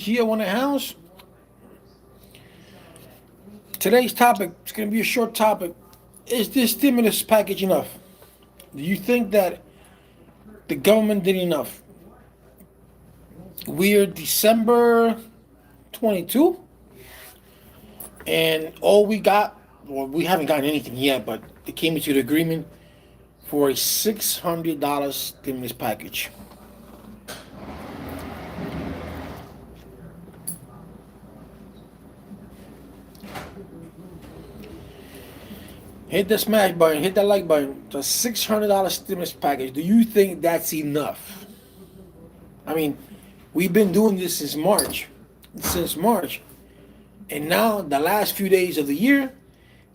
Here on the house. Today's topic is going to be a short topic. Is this stimulus package enough? Do you think that the government did enough? We're December 22, and all we got, well, we haven't gotten anything yet, but they came into the agreement for a $600 stimulus package. Hit the smash button, hit that like button. The $600 stimulus package. Do you think that's enough? I mean, we've been doing this since March, and now the last few days of the year,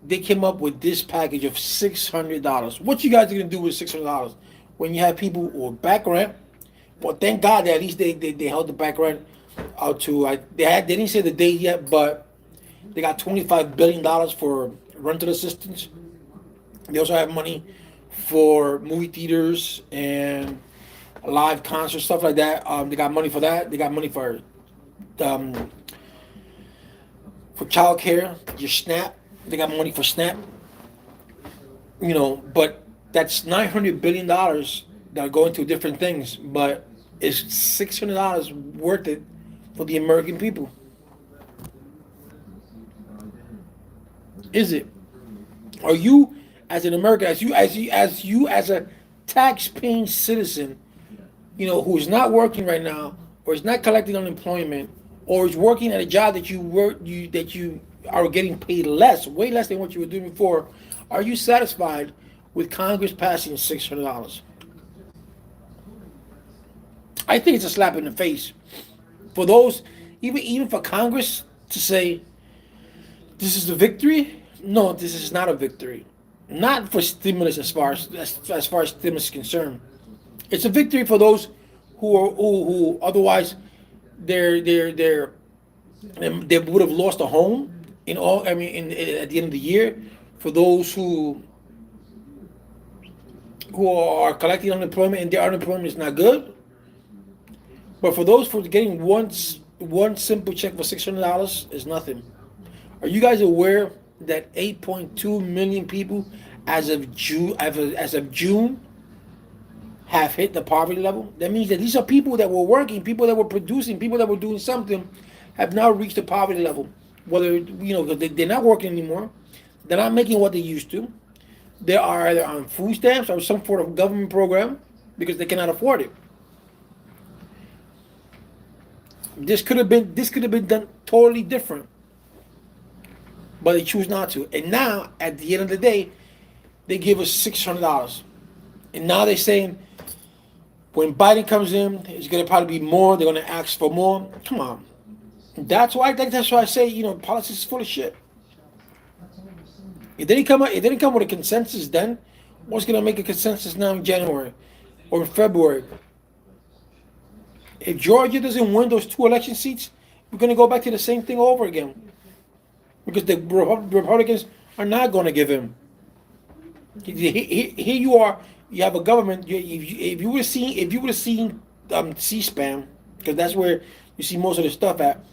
they came up with this package of $600. What you guys are gonna do with $600 when you have people who are back rent? Well, thank God that at least they held the back rent out to they didn't say the date yet, but they got $25 billion for rental assistance. They also have money for movie theaters and live concerts, stuff like that. They got money for that. They got money um, for childcare, your SNAP. They got money for SNAP. But that's $900 billion that are going to different things. But is $600 worth it for the American people? Is it? Are you, as an American, as a tax-paying citizen, who is not working right now, or is not collecting unemployment, or is working at a job that you are getting paid less, way less than what you were doing before? Are you satisfied with Congress passing $600? I think it's a slap in the face for those, even for Congress to say this is a victory. No, this is not a victory. Not for stimulus, as far as stimulus is concerned. It's a victory for those who otherwise they would have lost a home in all. I mean, at the end of the year, for those who are collecting unemployment and their unemployment is not good. But for those for getting one simple check for $600 is nothing. Are you guys aware that 8.2 million people as of June have hit the poverty level? That means that these are people that were working, people that were producing, people that were doing something, have now reached the poverty level. Whether they're not working anymore, they're not making what they used to. They are either on food stamps or some sort of government program because they cannot afford it. This could have been done totally different, but they choose not to. And now, at the end of the day, they give us $600, and now they're saying when Biden comes in, it's going to probably be more. They're going to ask for more. Come on, that's why I say politics is full of shit. It didn't come with a consensus then. What's going to make a consensus now in January or in February? If Georgia doesn't win those two election seats, we're going to go back to the same thing over again. Because the Republicans are not going to give him. Here you are. You have a government. If you would have seen C-SPAN, because that's where you see most of the stuff at.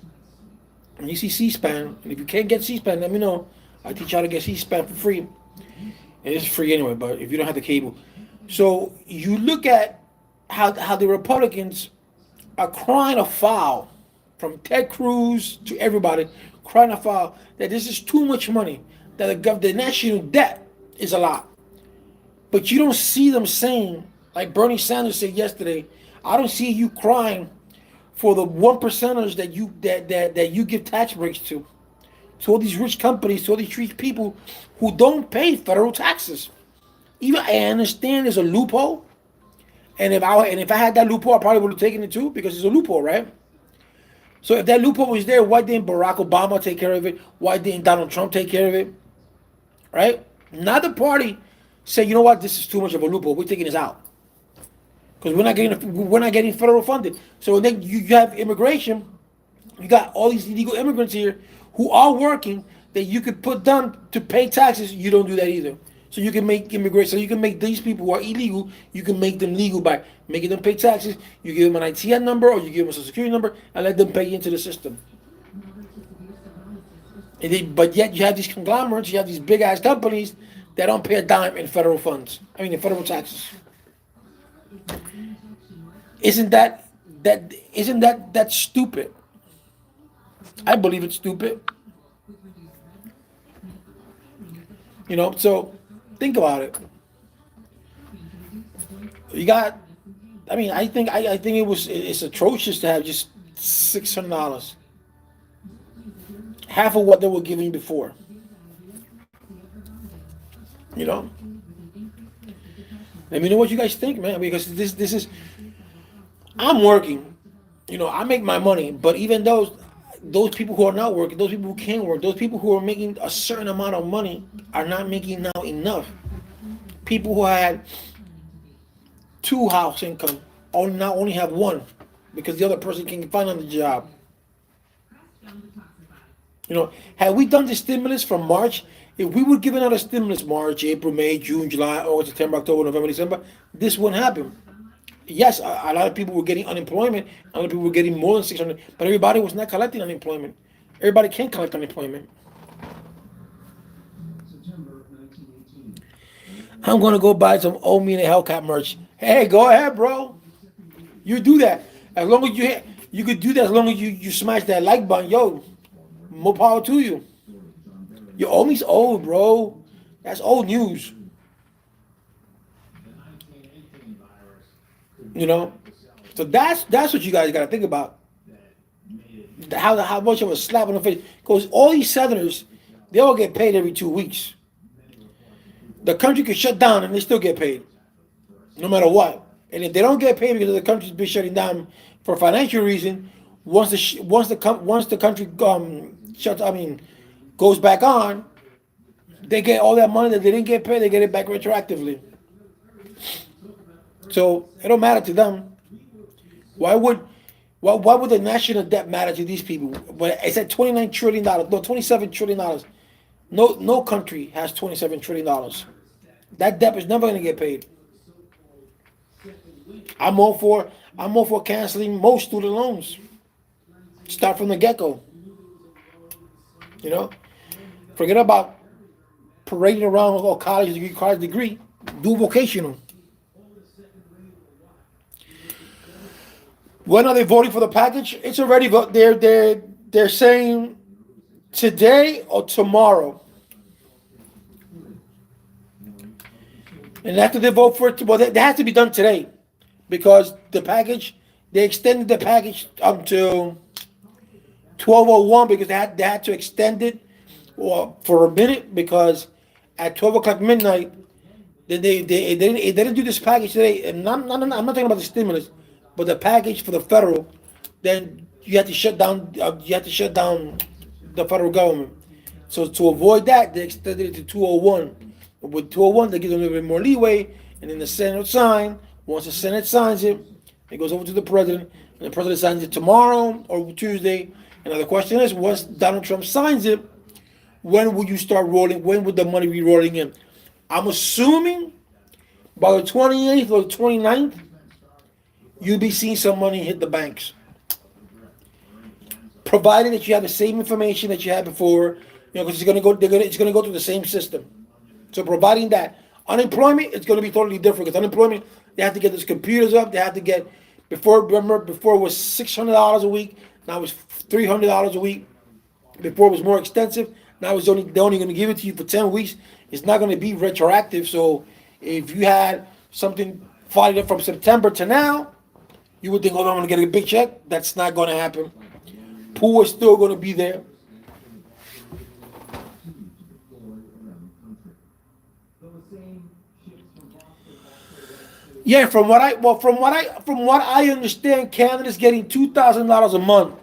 And you see C-SPAN, and if you can't get C-SPAN, let me know. I teach you how to get C-SPAN for free. And it's free anyway, but if you don't have the cable. So you look at how the Republicans are crying a foul, from Ted Cruz to everybody, crying a foul that this is too much money, that the national debt is a lot. But you don't see them saying, like Bernie Sanders said yesterday, I don't see you crying for the 1%ers that you give tax breaks to all these rich companies, to all these rich people who don't pay federal taxes. Even I understand there's a loophole, and if I had that loophole, I probably would have taken it too, because it's a loophole, right? So if that loophole was there, why didn't Barack Obama take care of it? Why didn't Donald Trump take care of it? Right? Neither party said, you know what, this is too much of a loophole. We're taking this out because we're not getting federal funded. So then you have immigration. You got all these illegal immigrants here who are working that you could put them to pay taxes. You don't do that either. So you can make immigration. So you can make these people who are illegal. You can make them legal by making them pay taxes. You give them an ITN number or you give them a social security number and let them pay into the system. But yet you have these conglomerates. You have these big ass companies that don't pay a dime in federal funds. I mean, in federal taxes. Isn't that stupid? I believe it's stupid. So think about it. You got. I mean, I think it's atrocious to have just $600, half of what they were giving before. You know. Let me know what you guys think, man. Because this is. I'm working. I make my money, but even those people who are not working, those people who can't work, those people who are making a certain amount of money are not making now enough. People who had two house income now only have one because the other person can find another job. Had we done the stimulus from March, if we were giving out a stimulus March, April, May, June, July, August, September, October, November, December, this wouldn't happen. Yes, a lot of people were getting unemployment. A lot of people were getting more than 600, but everybody was not collecting unemployment. Everybody can't collect unemployment. I'm gonna go buy some Old Me and a Hellcat merch. Hey, go ahead, bro. You do that as long as you could do that as long as you smash that like button. Yo, more power to you. Your Old Me's old, bro. That's old news. So that's what you guys got to think about. How much of a slap in the face? Because all these Southerners, they all get paid every 2 weeks. The country could shut down and they still get paid, no matter what. And if they don't get paid because the country's been shutting down for financial reason, once the country goes back on, they get all that money that they didn't get paid. They get it back retroactively. So it don't matter to them. Why would the national debt matter to these people? But it's at $29 trillion. No, $27 trillion. No country has $27 trillion. That debt is never going to get paid. I'm all for canceling most student loans. Start from the get-go. Forget about parading around with a college degree. Do vocational. When are they voting for the package? It's already they're saying today or tomorrow. And after they vote for it, well, that has to be done today because they extended the package until 12:01 because they had to extend it for a minute because at 12 o'clock midnight, they didn't do this package today. And I'm not talking about the stimulus. But the package for the federal, then you have to shut down. The federal government. So to avoid that, they extended it to 2:01. With 2:01, they give them a little bit more leeway, and then the Senate will sign. Once the Senate signs it, it goes over to the president, and the president signs it tomorrow or Tuesday. And the question is, once Donald Trump signs it, when will you start rolling? When would the money be rolling in? I'm assuming by the 28th or the 29th. You'll be seeing some money hit the banks, provided that you have the same information that you had before. Because it's going to go through the same system. So, providing that unemployment, it's going to be totally different. Because unemployment, they have to get those computers up. They have to get before it was $600 a week. Now it's $300 a week. Before it was more extensive. Now they're only going to give it to you for 10 weeks. It's not going to be retroactive. So, if you had something filed from September to now. You would think, I'm going to get a big check. That's not going to happen. Poor is still going to be there. Yeah, from what I understand, Canada's getting $2,000 a month.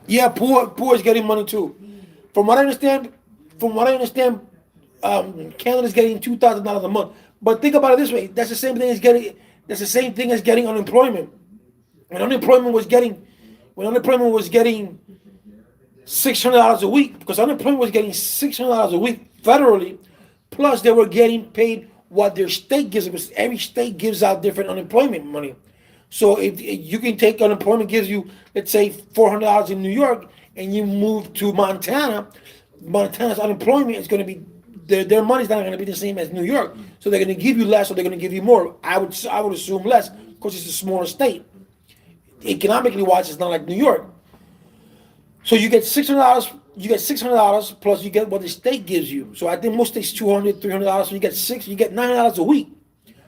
Yeah, poor is getting money too. From what I understand, Canada's getting $2,000 a month. But think about it this way: that's the same thing as getting unemployment. When unemployment was getting $600 a week, because unemployment was getting $600 a week federally, plus they were getting paid what their state gives them. Because every state gives out different unemployment money. So if you can take unemployment gives you, let's say, $400 in New York, and you move to Montana, Montana's unemployment is going to be their money's not going to be the same as New York. So they're going to give you less, or they're going to give you more. I would assume less, because it's a smaller state. Economically wise, it's not like New York. So you get $600. You get $600 plus you get what the state gives you. So I think most states $200, $300. So you get You get $900 a week.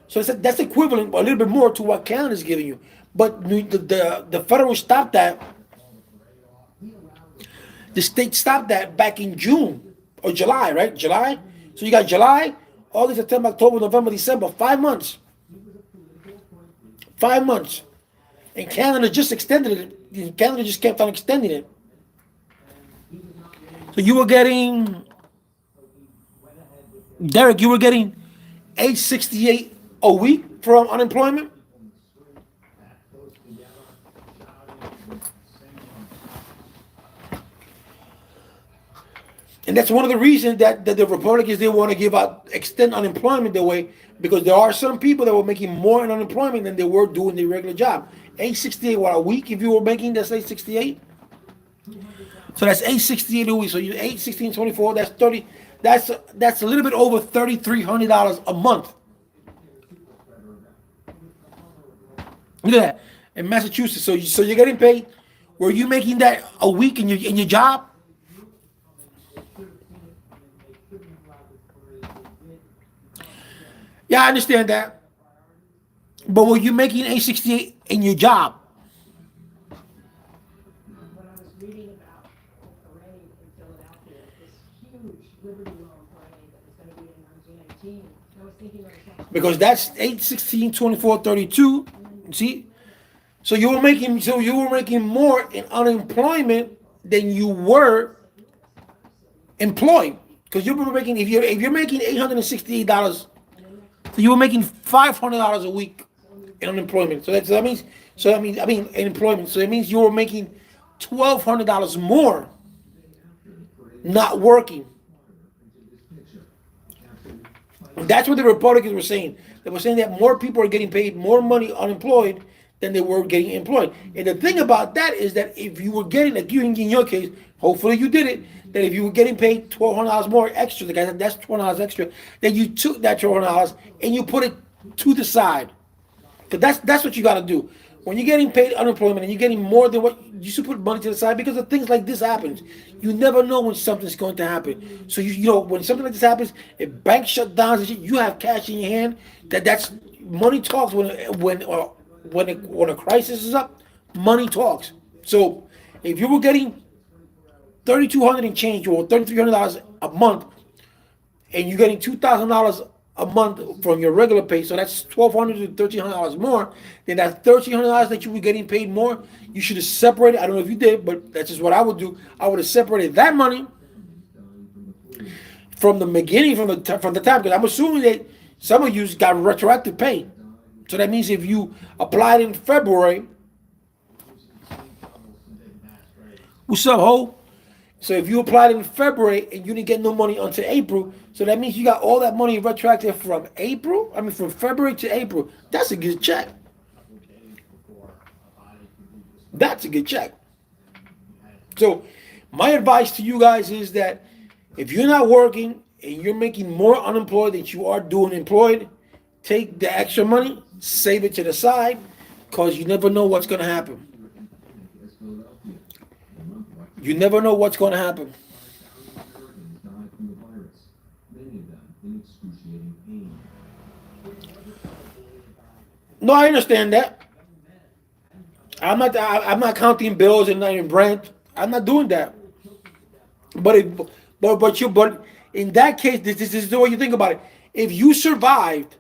So that's equivalent, a little bit more to what Canada's giving you. But the federal stopped that. The state stopped that back in June or July, right? July. So you got July, August, September, October, November, December. 5 months. 5 months. And Canada just extended it. Canada just kept on extending it. So you were getting, Derek, you were getting $868 a week from unemployment? And that's one of the reasons that the Republicans didn't want to extend unemployment that way, because there are some people that were making more in unemployment than they were doing their regular job. $868 what a week if you were making, that's $868. So that's $868 a week. So you 8, 16, 24. That's 30. That's a little bit over $3,300 a month. Look at that in Massachusetts. So you're getting paid. Were you making that a week in your job? Yeah, I understand that. But were you making $868 in your job? Because that's 8, 16, 24, 32. See? So you were making more in unemployment than you were employed. Because you were making, if you're making $868, so you were making $500 a week in unemployment. So that means in employment. So that means you were making $1,200 more not working. That's what the Republicans were saying. They were saying that more people are getting paid more money unemployed than they were getting employed. And the thing about that is that if you were getting, like you in your case, hopefully you did it, that if you were getting paid $1,200 more extra, the guy said that's $1,200 extra, then you took that $1,200 and you put it to the side. Because that's what you got to do. When you're getting paid unemployment and you're getting more than what you should, put money to the side, because of things like this happens. You never know when something's going to happen. So you know when something like this happens, if banks shut down and shit, you have cash in your hand. That's money talks when a crisis is up. Money talks. So if you were getting $3,200 and change or $3,300 a month, and you're getting $2,000 a month from your regular pay, so that's $1,200 to $1,300 more. Then that $1,300 that you were getting paid more, you should have separated. I don't know if you did, but that's just what I would do. I would have separated that money from the beginning, from the time, because I'm assuming that some of you got retroactive pay. So that means if you applied in February, what's up, ho? So if you applied in February and you didn't get no money until April, so that means you got all that money retroactive from from February to April. That's a good check. That's a good check. So my advice to you guys is that if you're not working and you're making more unemployed than you are doing employed, take the extra money, save it to the side, because you never know what's going to happen. You never know what's going to happen. No, I understand that. I'm not counting bills and not in rent. I'm not doing that. But in that case, this is the way you think about it. If you survived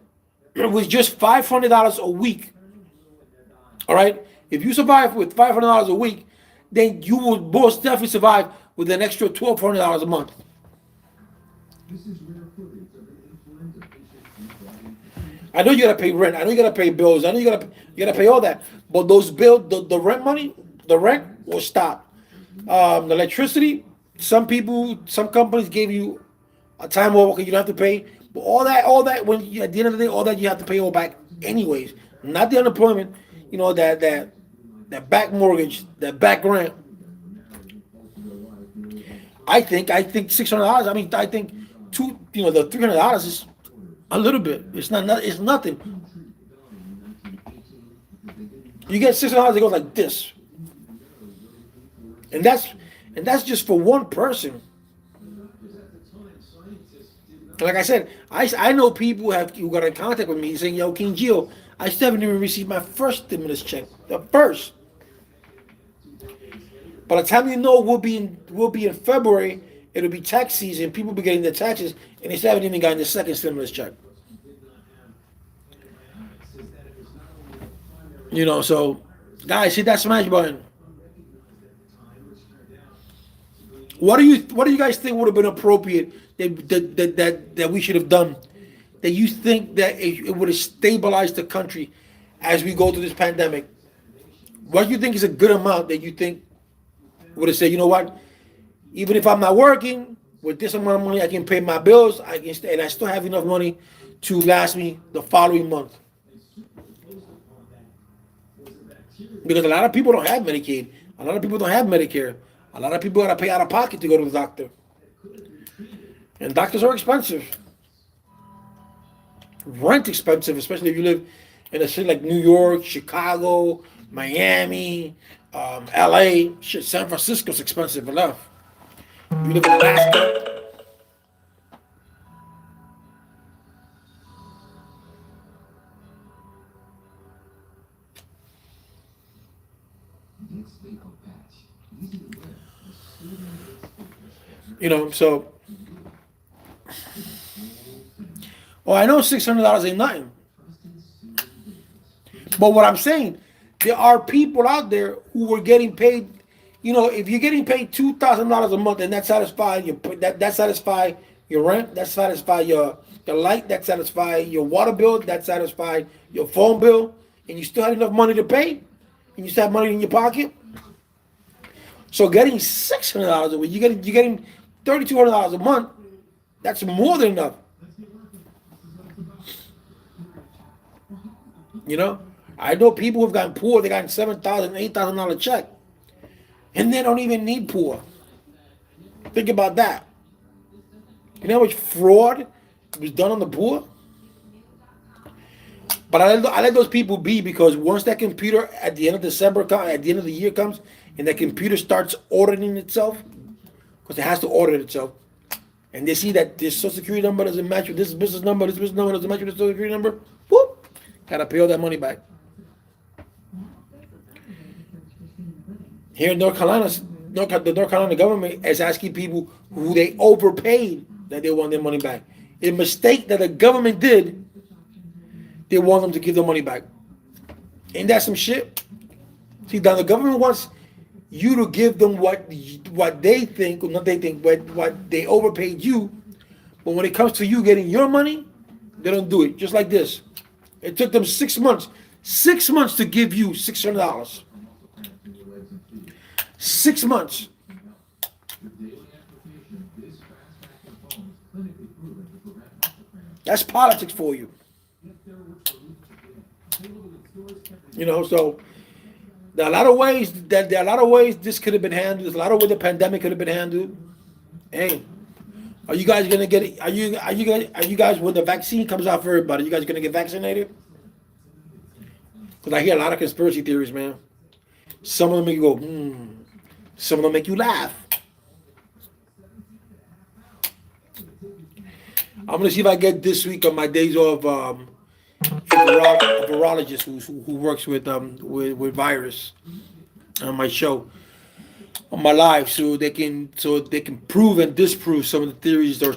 with just $500 a week, all right. If you survive with $500 a week, then you will most definitely survive with an extra $1,200 a month. I know you gotta pay rent. I know you gotta pay bills. I know you gotta pay all that. But those bills, the rent money, the rent will stop. The electricity, some people, some companies gave you a time off. Okay, you don't have to pay. But when you, at the end of the day, all that you have to pay all back anyways. Not the unemployment. That back mortgage, that back rent. I think $600. I mean, I think the $300 is a little bit. It's not. It's nothing. You get $600. It goes like this, and that's just for one person. Like I said, I know people who got in contact with me saying, "Yo, King Gio, I still haven't even received my first stimulus check. The first. By the time we'll be in February, it'll be tax season. People will be getting their taxes, and they still haven't even gotten the second stimulus check. So guys, hit that smash button. What do you guys think would have been appropriate that we should have done? That you think that it would have stabilized the country as we go through this pandemic? What do you think is a good amount that you think would have said, you know what, even if I'm not working, with this amount of money I can pay my bills, and I still have enough money to last me the following month? Because a lot of people don't have Medicaid. A lot of people don't have Medicare. A lot of people got to pay out of pocket to go to the doctor. And doctors are expensive. Rent expensive, especially if you live in a city like New York, Chicago, Miami, LA. Shit, San Francisco's expensive enough. If you live in Alaska. So. Oh, I know $600 ain't nothing. But what I'm saying, there are people out there who were getting paid. If you're getting paid $2,000 a month, and that satisfies that satisfy your rent, that satisfy your light, that satisfy your water bill, that satisfy your phone bill, and you still have enough money to pay, and you still have money in your pocket. So getting $600 a week, you're getting $3,200 a month. That's more than enough. I know people who've gotten poor. They got $7,000, $8,000 check, and they don't even need poor. Think about that. You know how much fraud was done on the poor? But I let those people be, because once that computer at the end of December, at the end of the year comes, and that computer starts auditing itself, because it has to audit itself, and they see that this Social Security number doesn't match with this business number doesn't match with this Social Security number, whoop, gotta pay all that money back. Here in North Carolina, the North Carolina government is asking people who they overpaid that they want their money back. A mistake that the government did, they want them to give their money back. Ain't that some shit? See, now the government wants you to give them what they think, or not they think, but what they overpaid you. But when it comes to you getting your money, they don't do it. Just like this. It took them 6 months. 6 months to give you $600. 6 months. That's politics for you. So there are a lot of ways this could have been handled. There's a lot of ways the pandemic could have been handled. Hey, are you guys gonna get it? Are you guys, when the vaccine comes out for everybody, you guys gonna get vaccinated? Because I hear a lot of conspiracy theories, man. Some of them make you go, Some of them make you laugh. I'm gonna see if I get this week on my days off a virologist who works with virus on my show, on my live, so they can prove and disprove some of the theories, or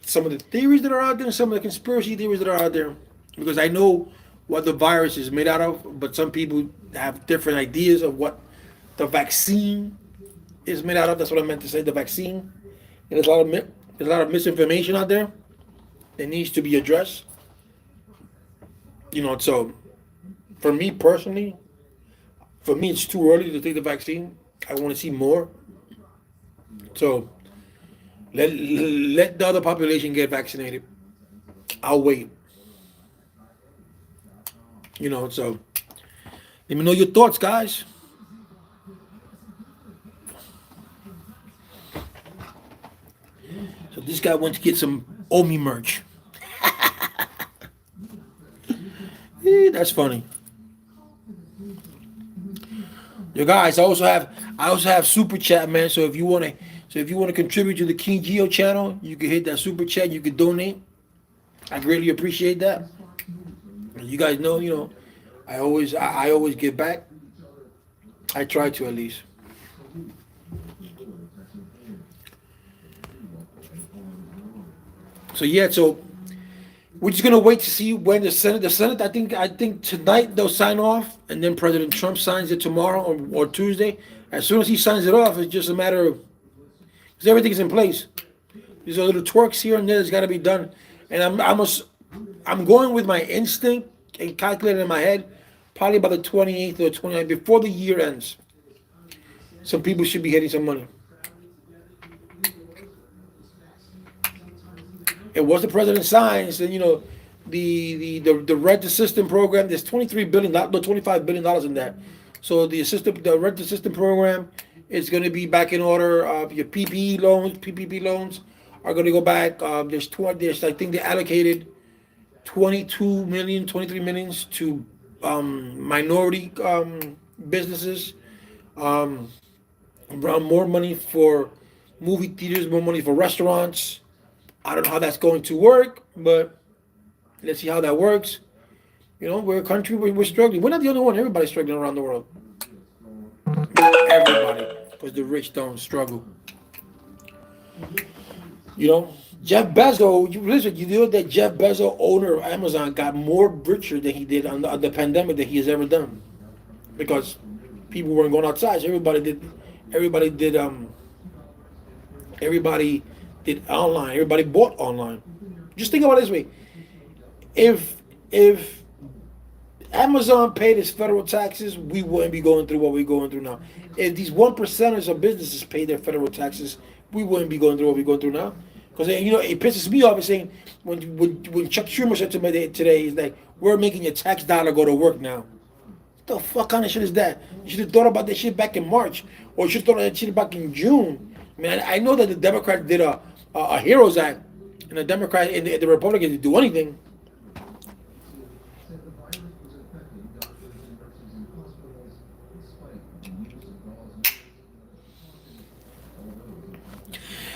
some of the theories that are out there, and some of the conspiracy theories that are out there. Because I know what the virus is made out of, but some people have different ideas of what the vaccine is made out of. That's what I meant to say. The vaccine. And there's a lot of misinformation out there that needs to be addressed. So for me personally, it's too early to take the vaccine. I want to see more. So let the other population get vaccinated. I'll wait. So let me know your thoughts, guys. So this guy went to get some Omi merch. That's funny. Yo, guys, I also have super chat, man. So if you wanna contribute to the King Geo channel, you can hit that super chat. You can donate. I greatly appreciate that. You guys know, I always give back. I try to at least. So yeah, so we're just gonna wait to see when the Senate. I think tonight they'll sign off, and then President Trump signs it tomorrow or Tuesday. As soon as he signs it off, it's just a matter of because everything's in place. These are little twerks here and there that's got to be done, and I'm going with my instinct and calculating in my head. Probably by the 28th or 29th, before the year ends, some people should be getting some money. And once the president signs, then the rent assistance program. There's 25 billion dollars in that. So the rent assistance program is going to be back in order. Your PPP loans are going to go back. There's I think they allocated 22 million, 23 millions to minority businesses. Um, Around more money for movie theaters, more money for restaurants. I don't know how that's going to work, but let's see how that works. We're a country where we're struggling. We're not the only one. Everybody's struggling around the world. Everybody, because the rich don't struggle. Jeff Bezos. You know that Jeff Bezos, owner of Amazon, got more richer than he did on the pandemic that he has ever done, because people weren't going outside. So everybody did. Everybody did online. Everybody bought online. Just think about it this way: if Amazon paid its federal taxes, we wouldn't be going through what we're going through now. If these 1%ers of businesses pay their federal taxes, we wouldn't be going through what we're going through now. Because it pisses me off. Saying when Chuck Schumer said to me today, he's like, "We're making your tax dollar go to work now." What the fuck kind of shit is that? You should have thought about that shit back in March, or you should have thought of that shit back in June. I mean, I know that the Democrats did a Heroes Act, and the Republicans didn't do anything.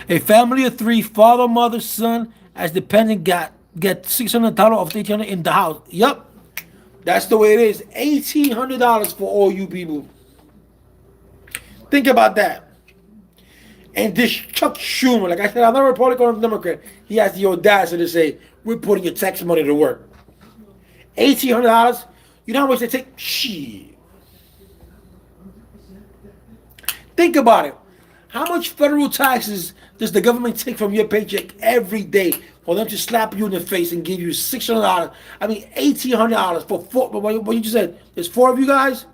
A family of three, father, mother, son, as dependent, get $600 of $1,800 in the house. Yep, that's the way it is. $1,800 for all you people. Think about that. And this Chuck Schumer, like I said, I'm not a Republican or a Democrat. He has the audacity to say, "We're putting your tax money to work." $1,800. You know how much they take? Shit. Think about it. How much federal taxes does the government take from your paycheck every day for them to slap you in the face and give you $600? I mean, $1,800 for four. What you just said? There's four of you guys.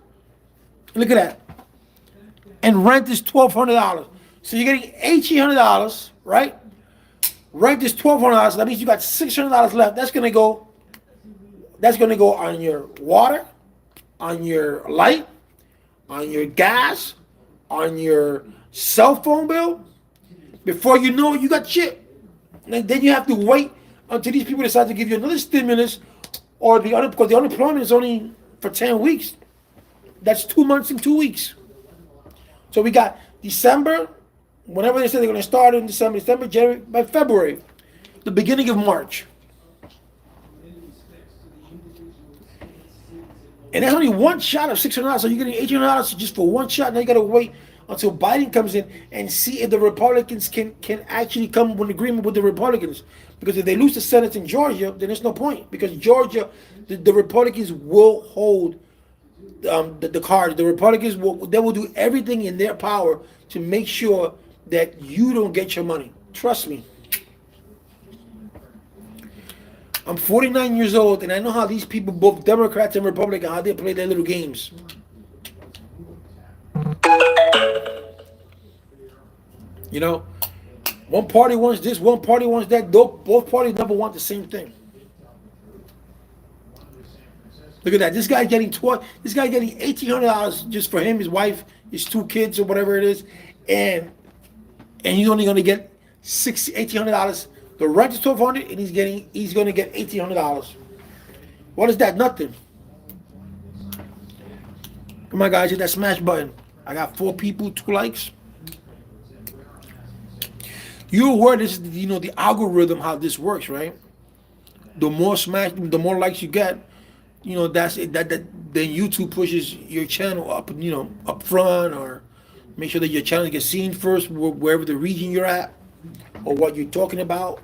Look at that. And rent is $1,200. So you're getting $1,800, right? Rent is $1,200. That means you got $600 left. That's gonna go. That's gonna go on your water, on your light, on your gas, on your cell phone bill. Before you know it, you got shit. And then you have to wait until these people decide to give you another stimulus, or because the unemployment is only for 10 weeks. That's 2 months and 2 weeks. So we got December, whenever they say they're going to start in December, January, by February, the beginning of March. And that's only one shot of $600. So you're getting $1,800 just for one shot. Now you got to wait until Biden comes in and see if the Republicans can actually come to an agreement with the Republicans. Because if they lose the Senate in Georgia, then there's no point. Because Georgia, the Republicans will hold the card. The Republicans will do everything in their power to make sure that you don't get your money. Trust me. I'm 49 years old, and I know how these people, both Democrats and Republicans, how they play their little games. You know, one party wants this, one party wants that. Both parties never want the same thing. Look at that. This guy getting $1,800 just for him, his wife, his two kids, or whatever it is, and he's only going to get $1,800. The rent is $1,200, and he's going to get $1,800. What is that? Nothing. Come on, guys, hit that smash button. I got 4 people, 2 likes. You're aware this is, the algorithm, how this works, right? The more likes you get, that's it. Then YouTube pushes your channel up, up front, or make sure that your channel gets seen first, wherever the region you're at, or what you're talking about.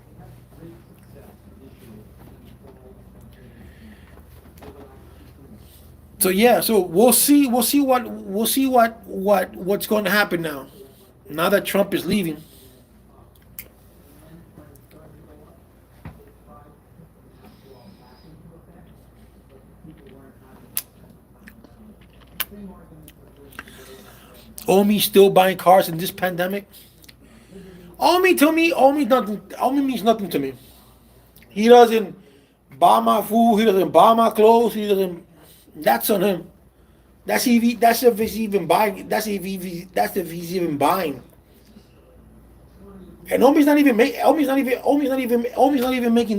So yeah, so we'll see what's going to happen now. Now that Trump is leaving. Omi still buying cars in this pandemic. Omi means nothing to me. He doesn't buy my food. He doesn't buy my clothes. He doesn't. That's on him. That's if he's even buying. That's if he's even buying. And Omi's not even making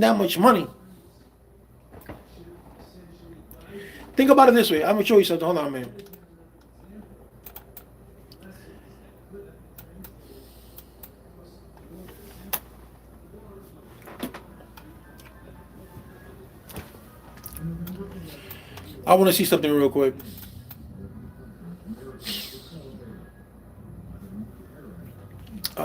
that much money. Think about it this way. I'm gonna show you something. Hold on, man. I want to see something real quick. I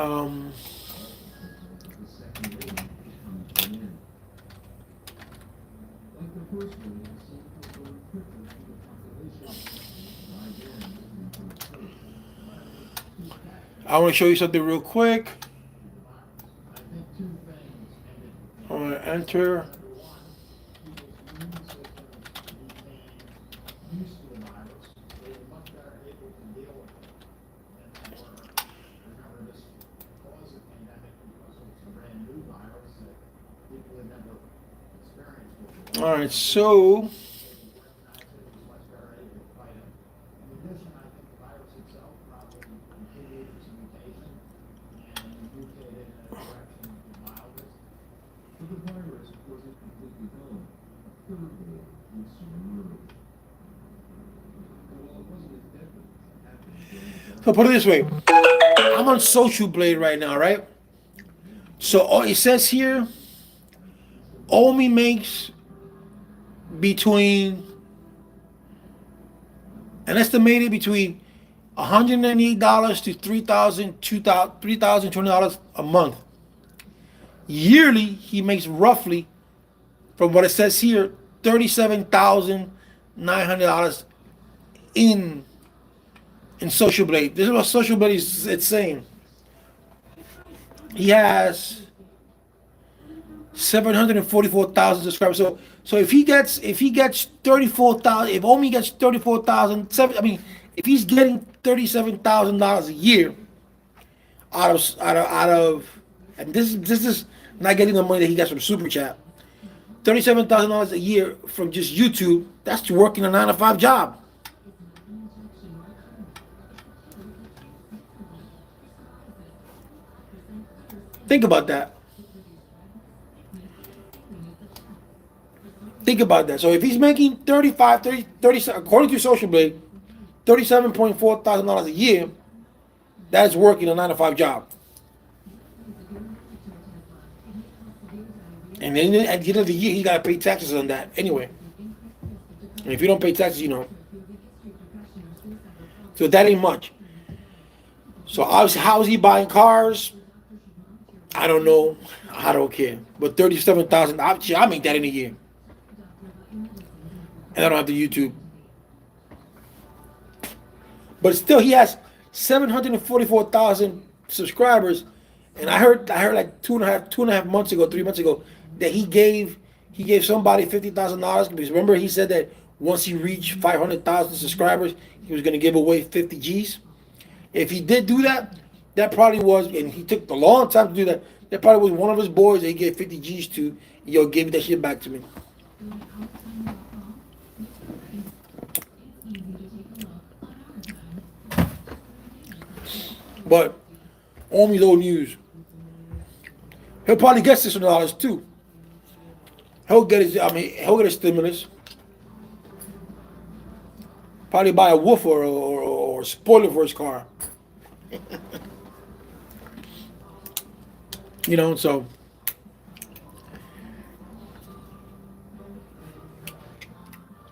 want to show you something real quick. I'm going to enter. All right, so put it this way. I'm on Social Blade right now, right? So it says here, Omi makes between an estimated between $198 to $3,020 a month. Yearly, he makes roughly, from what it says here, $37,900 in Social Blade. This is what Social Blade is saying. He has 744,000 subscribers. So if he gets 34,000, if Omi gets 34,000, if he's getting $37,000 a year out of, and this is not getting the money that he gets from Super Chat, $37,000 a year from just YouTube, that's working a 9-to-5 job. Think about that. Think about that. So if he's making 30, according to Social Blade, $37.4 thousand a year, that's working a 9-to-5 job. And then at the end of the year, he got to pay taxes on that anyway. And if you don't pay taxes, so that ain't much. So obviously, how is he buying cars? I don't know. I don't care. But $37,000, I make that in a year. And I don't have the YouTube. But still, he has 744,000 subscribers. And I heard like 2.5 months ago, 3 months ago, that he gave somebody $50,000 because remember he said that once he reached 500,000 subscribers, he was going to give away 50 G's. If he did do that, that probably was, and he took a long time to do that. That probably was one of his boys that he gave 50 G's to. Yo, gave that shit back to me. But on these old news, he'll probably get $600 too. He'll get his. I mean, he'll get a stimulus. Probably buy a woofer or a spoiler for his car. So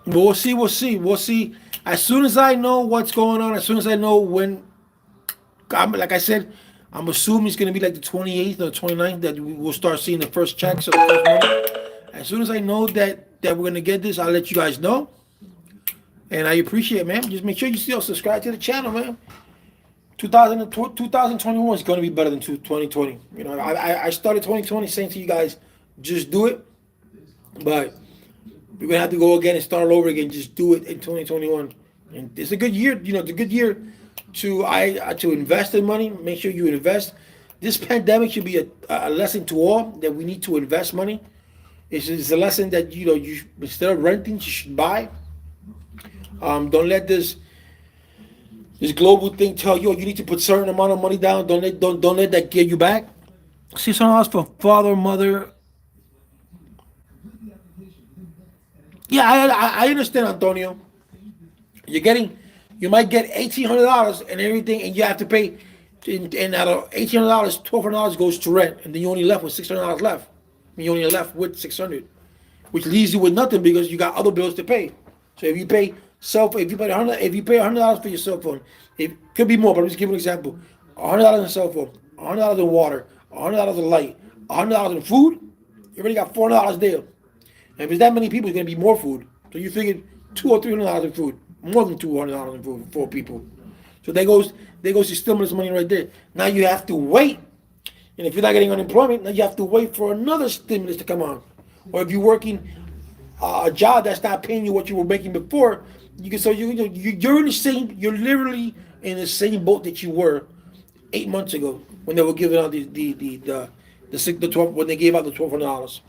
we'll see. We'll see. We'll see. As soon as I know what's going on, as soon as I know when, like I said, I'm assuming it's going to be like the 28th or 29th that we will start seeing the first checks or the first money. As soon as I know that we're going to get this, I'll let you guys know. And I appreciate it, man. Just make sure you still subscribe to the channel, man. 2021 is going to be better than 2020. I started 2020 saying to you guys, just do it. But we're going to have to go again and start all over again. Just do it in 2021. And it's a good year. It's a good year to invest in money. Make sure you invest. This pandemic should be a lesson to all that we need to invest money. It's a lesson that, you instead of renting, you should buy. Don't let this global thing tell you, you need to put certain amount of money down. Don't let that get you back. $600 for father, mother. Yeah, I understand, Antonio. You might get $1,800 and everything, and you have to pay. And out of $1,800, $1,200 goes to rent, and then you only left with $600 left. You only left with $600, which leaves you with nothing because you got other bills to pay. So if you pay $100 for your cell phone, it could be more, but I'm just giving an example. $100 in cell phone, $100 in water, $100 in light, $100 in food. You already got $400 there. And if there's that many people, it's gonna be more food. So you figured $200 or $300 in food, more than $200 in food for 4 people. So there goes your stimulus money right there. Now you have to wait, and if you're not getting unemployment, now you have to wait for another stimulus to come on. Or if you're working a job that's not paying you what you were making before, you're literally in the same boat that you were 8 months ago when they were giving out the 12 when they gave out the $1,200.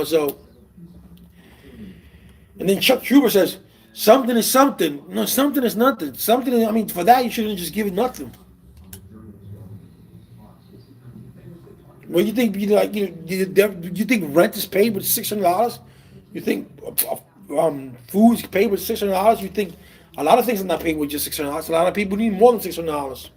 So, and then Chuck Schumer says something is something. No, something is nothing. For that you shouldn't just give it nothing. Well, you think you think rent is paid with $600? You think food is paid with $600? You think a lot of things are not paid with just $600? A lot of people need more than $600.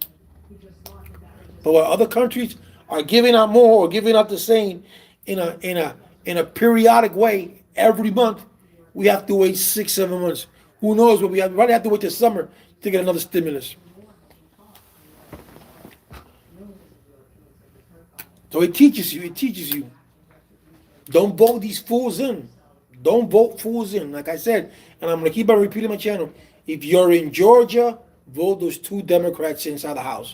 But while other countries are giving out more or giving out the same in a periodic way every month, we have to wait 6-7 months. Who knows? But we probably have to wait till summer to get another stimulus. So it teaches you. Don't vote these fools in. Don't vote fools in. Like I said, and I'm going to keep on repeating my channel. If you're in Georgia, vote those 2 Democrats inside the House.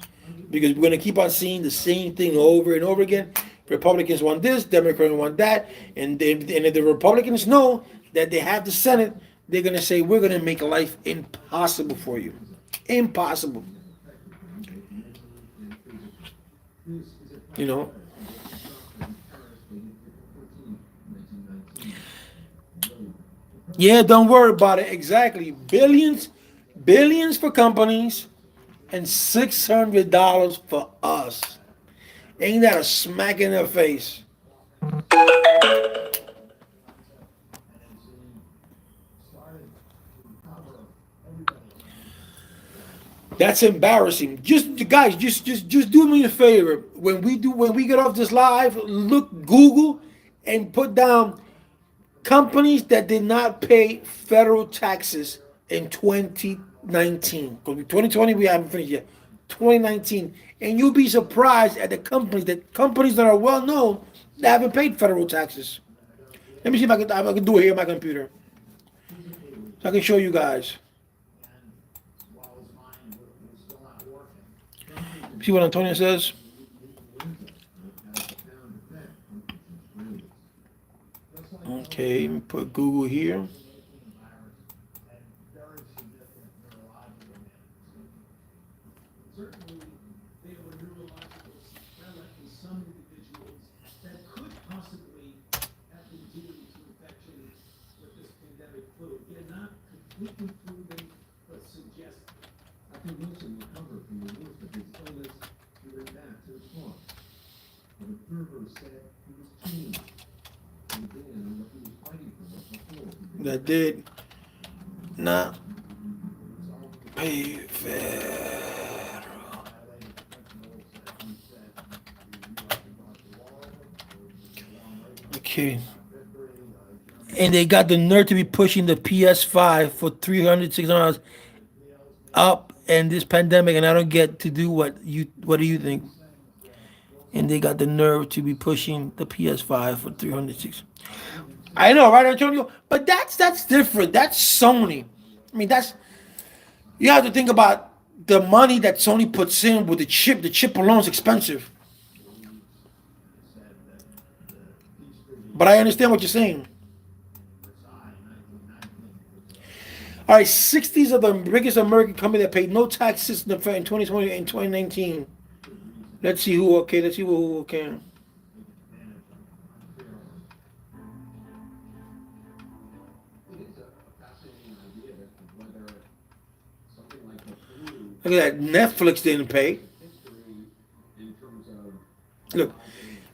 Because we're going to keep on seeing the same thing over and over again. Republicans want this, Democrats want that. And if the Republicans know that they have the Senate, they're going to say, we're going to make life impossible for you. Impossible. Yeah, don't worry about it. Exactly. Billions for companies and $600 for us. Ain't that a smack in their face? That's embarrassing. Just do me a favor. When we get off this live, Google and put down companies that did not pay federal taxes in 2019. Because 2020 we haven't finished yet. 2019, and you'll be surprised at the companies that are well known that haven't paid federal taxes. Let me see if I can do it here on my computer, so I can show you guys. See what Antonio says? Okay, let me put Google here. That did not pay federal. Okay. And they got the nerve to be pushing the PS5 for $300, $600 up in this pandemic, and I don't get to do what do you think? And they got the nerve to be pushing the PS5 for 306. I know, right, Antonio? But that's different. That's Sony. I mean, that's you have to think about the money that Sony puts in with the chip. The chip alone is expensive. But I understand what you're saying. All right, 60s are the biggest American company that paid no taxes in 2020 and 2019. Let's see who. Okay, let's see who can. Look at that. Netflix didn't pay. Look,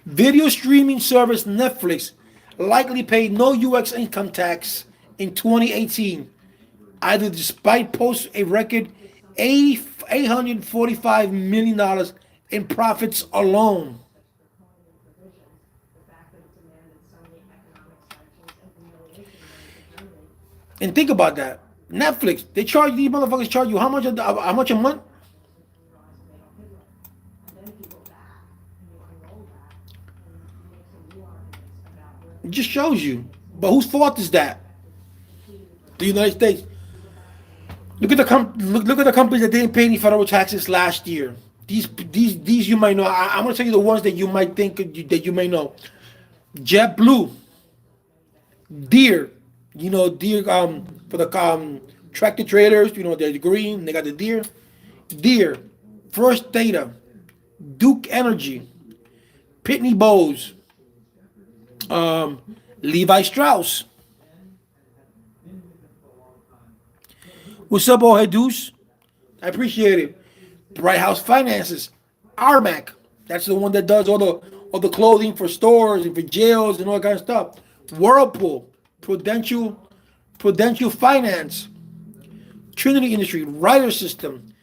video streaming service Netflix likely paid no U.S. income tax in 2018, either despite posting a record $845 million in profits alone. And think about that. Netflix, these motherfuckers charge you how much a month? It just shows you. But whose fault is that? The United States. Look at the companies that didn't pay any federal taxes last year. These you might know. I'm gonna tell you the ones that you might think that you may know. JetBlue, Deere, Deere for the tractor trailers. They're the green. They got the Deere, First Data, Duke Energy, Pitney Bowes, Levi Strauss. What's up, old Jesus? I appreciate it. Bright House Finances, Armac. That's the one that does all the clothing for stores and for jails and all that kind of stuff. Whirlpool, Prudential Finance, Trinity Industry, Ryder System,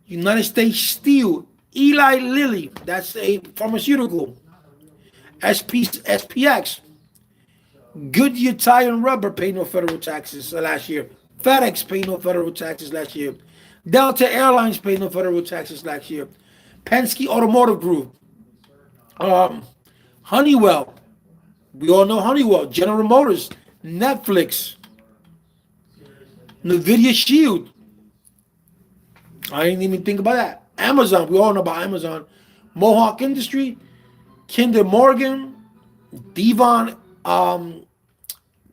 United States Steel, Eli Lilly. That's a pharmaceutical. SPX, Goodyear Tire and Rubber paid no federal taxes last year. FedEx paid no federal taxes last year. Delta Airlines paid no federal taxes last year. Penske Automotive Group. Honeywell. We all know Honeywell. General Motors. Netflix. NVIDIA Shield. I didn't even think about that. Amazon. We all know about Amazon. Mohawk Industry. Kinder Morgan. Devon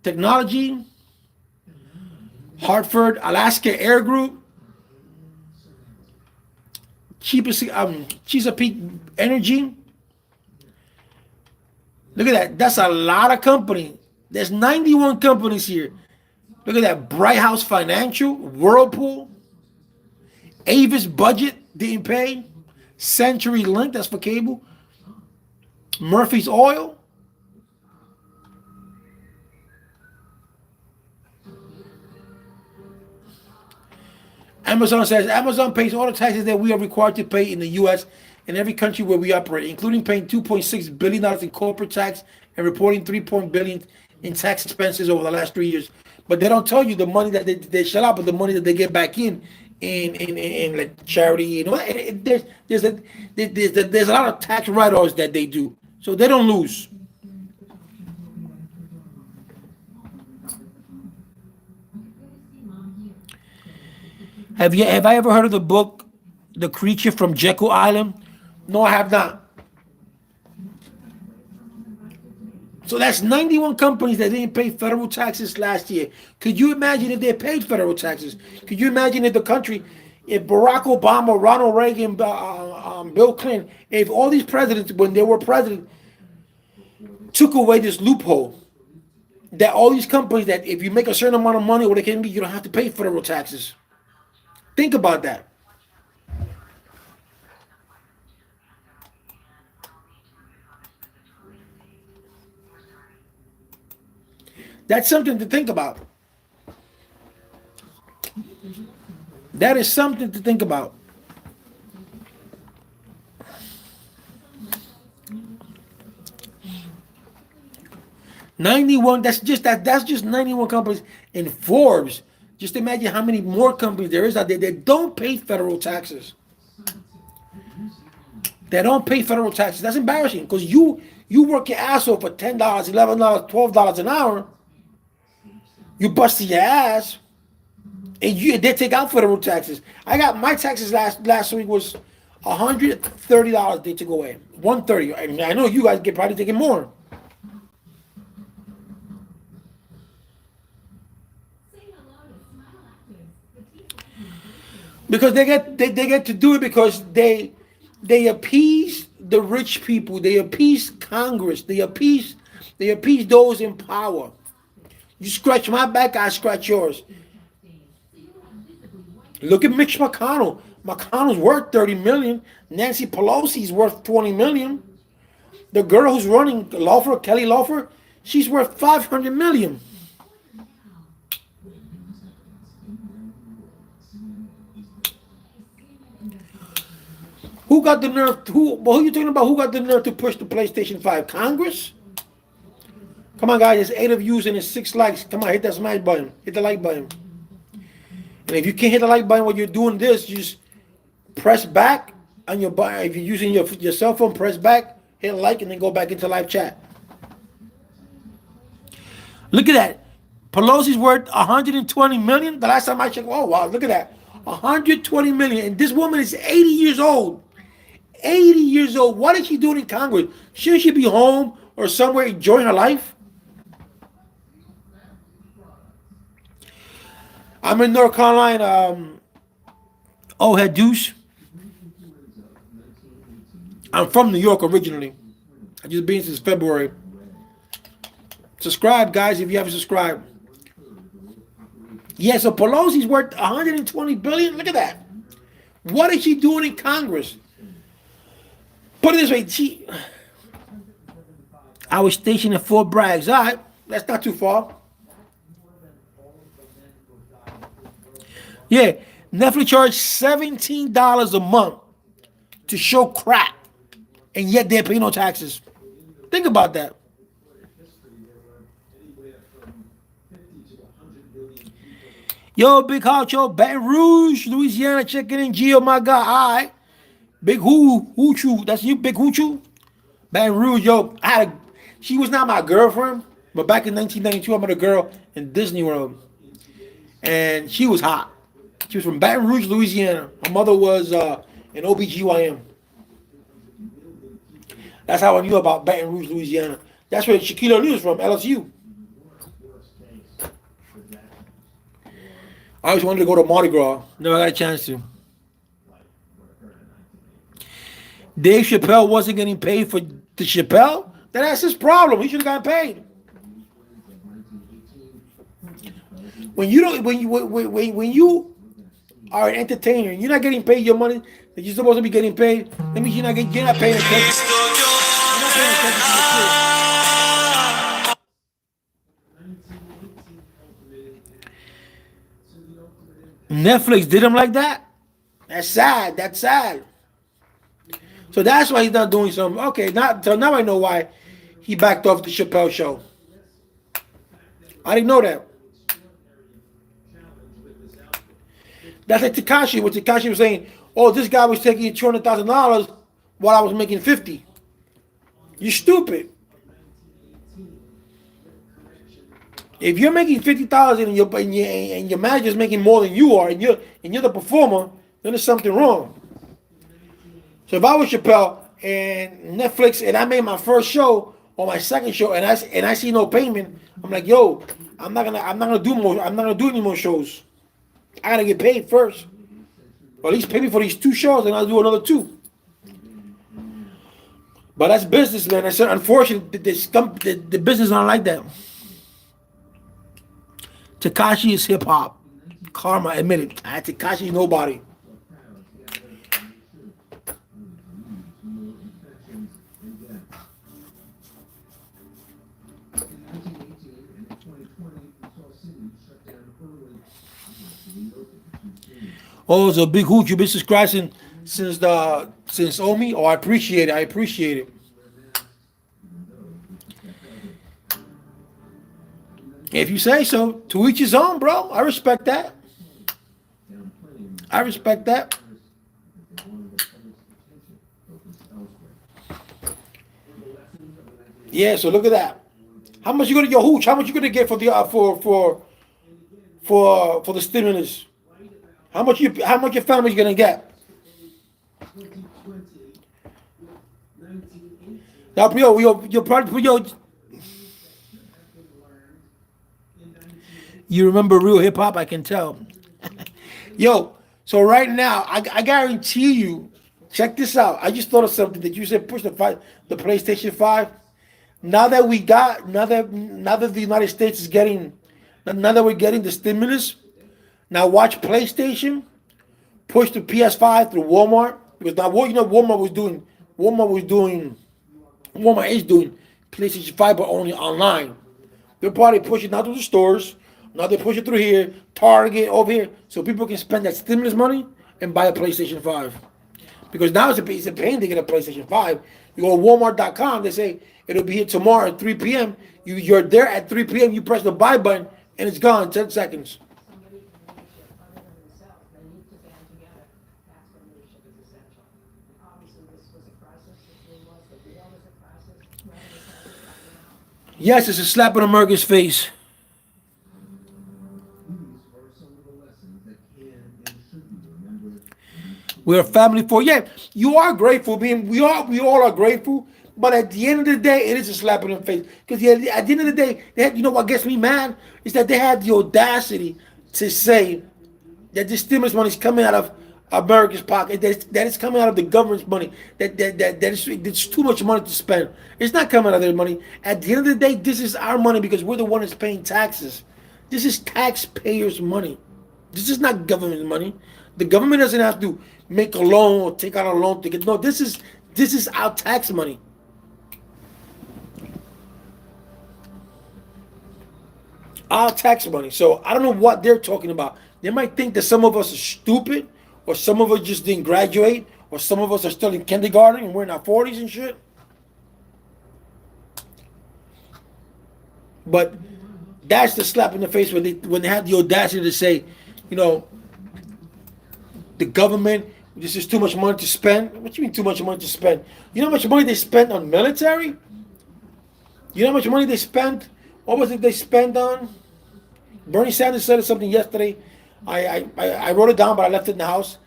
Technology. Hartford, Alaska Air Group, Chesapeake Energy. Look at that. That's a lot of companies. There's 91 companies here. Look at that. Bright House Financial, Whirlpool, Avis Budget didn't pay, Century Link, that's for cable, Murphy's Oil. Amazon says Amazon pays all the taxes that we are required to pay in the U.S. and every country where we operate, including paying $2.6 billion in corporate tax and reporting $3 billion in tax expenses over the last 3 years. But they don't tell you the money that they shell out, but the money that they get back in like charity. There's a lot of tax write-offs that they do, so they don't lose. Have I ever heard of the book, The Creature from Jekyll Island? No, I have not. So that's 91 companies that didn't pay federal taxes last year. Could you imagine if they paid federal taxes? Could you imagine if the country, If Barack Obama, Ronald Reagan, Bill Clinton, if all these presidents, when they were president, took away this loophole that all these companies that if you make a certain amount of money, what it can be, you don't have to pay federal taxes. Think about that. That's something to think about. That is something to think about. That's just 91 companies in Forbes. Just imagine how many more companies there is out there that don't pay federal taxes. They don't pay federal taxes. That's embarrassing because you work your ass off for $10, $11, $12 an hour. You busted your ass, and they take out federal taxes. I got my taxes last week was $130 they took away. $130. I mean, I know you guys get probably taking more. Because they get to do it because they appease the rich people, they appease Congress, they appease those in power. You scratch my back, I scratch yours. Look at Mitch McConnell. McConnell's worth $30 million. Nancy Pelosi's worth $20 million. The girl who's running Loeffler, Kelly Loeffler, she's worth $500 million. Who got the nerve? Who are you talking about? Who got the nerve to push the PlayStation 5? Congress? Come on, guys. There's 8 of you and there's 6 likes. Come on, hit that smash button. Hit the like button. And if you can't hit the like button while you're doing this, you just press back on your button. If you're using your cell phone, press back, hit like, and then go back into live chat. Look at that. Pelosi's worth $120 million. The last time I checked, oh wow, look at that. $120 million. And this woman is 80 years old. 80 years old. What is she doing in Congress? Shouldn't she be home or somewhere enjoying her life? I'm in North Carolina. Head douche. I'm from New York originally. I've just been since February. Subscribe, guys, if you haven't subscribed. Yeah, so Pelosi's worth $120 billion. Look at that. What is she doing in Congress? Put it this way, I was stationed at Fort Bragg. All right, that's not too far. Yeah, Netflix charged $17 a month to show crap, and yet they pay no taxes. Think about that. Yo, Big Houcho, Baton Rouge, Louisiana, checking in. Gio, my guy. All right. Big Hoochoo. That's you, Big Hoochoo? Baton Rouge, yo. She was not my girlfriend, but back in 1992, I met a girl in Disney World. And she was hot. She was from Baton Rouge, Louisiana. My mother was an OBGYN. That's how I knew about Baton Rouge, Louisiana. That's where Shaquille O'Neal was from, LSU. I always wanted to go to Mardi Gras. Never got a chance to. Dave Chappelle wasn't getting paid for the Chappelle? That's his problem. He should have gotten paid. When you are an entertainer and you're not getting paid your money that you're supposed to be getting paid, that means you're not paying attention. You're not paying attention to your shit. Netflix did him like that? That's sad. That's sad. So that's why he's not doing something. Okay, so now I know why he backed off the Chappelle show. I didn't know that. That's like Tekashi. What Tekashi was saying, oh, this guy was taking $200,000 while I was making $50,000. You're stupid. If you're making $50,000 and your manager's making more than you are, and you're the performer, then there's something wrong. So if I was Chappelle and Netflix and I made my first show or my second show and I see no payment, I'm like, yo, I'm not gonna do any more shows. I gotta get paid first. Or at least pay me for these 2 shows, and I'll do another 2. But that's business, man. I said, unfortunately, the business aren't like that. Tekashi is hip hop. Karma admitted. Tekashi is nobody. Oh, it's a big hoot. You've been subscribing since Omi. Oh, I appreciate it. I appreciate it. If you say so, to each his own, bro. I respect that. I respect that. Yeah, so look at that. How much you gonna hooch? How much you gonna get for the for the stimulus? How much your family's gonna get? Now, you're probably you remember real hip hop, I can tell. Yo, so right now, I guarantee you, check this out. I just thought of something that you said push the PlayStation 5. Now that the United States is getting, now that we're getting the stimulus, now watch PlayStation push the PS5 through Walmart, because now Walmart is doing PlayStation 5 but only online. They're probably pushing not through the stores. Now they push it through here, Target, over here, so people can spend that stimulus money and buy a PlayStation 5. Because now it's a pain to get a PlayStation 5. You go to Walmart.com, they say it'll be here tomorrow at 3 p.m. You're there at 3 p.m., you press the buy button, and it's gone in 10 seconds. Yes, it's a slap in America's face. We're a family for you are grateful. We all are grateful. But at the end of the day, it is a slap in the face. Because at the end of the day, what gets me mad is that they had the audacity to say that this stimulus money is coming out of America's pocket, that it's coming out of the government's money, that it's too much money to spend. It's not coming out of their money. At the end of the day, this is our money because we're the one that's paying taxes. This is taxpayers' money. This is not government money. The government doesn't have to make a loan or take out a loan to get. No, this is our tax money. Our tax money. So I don't know what they're talking about. They might think that some of us are stupid, or some of us just didn't graduate, or some of us are still in kindergarten and we're in our 40s and shit. But that's the slap in the face when they have the audacity to say, the government, this is too much money to spend. What do you mean too much money to spend? You know how much money they spent on military? You know how much money they spent? What was it they spent on? Bernie Sanders said something yesterday. I wrote it down, but I left it in the house.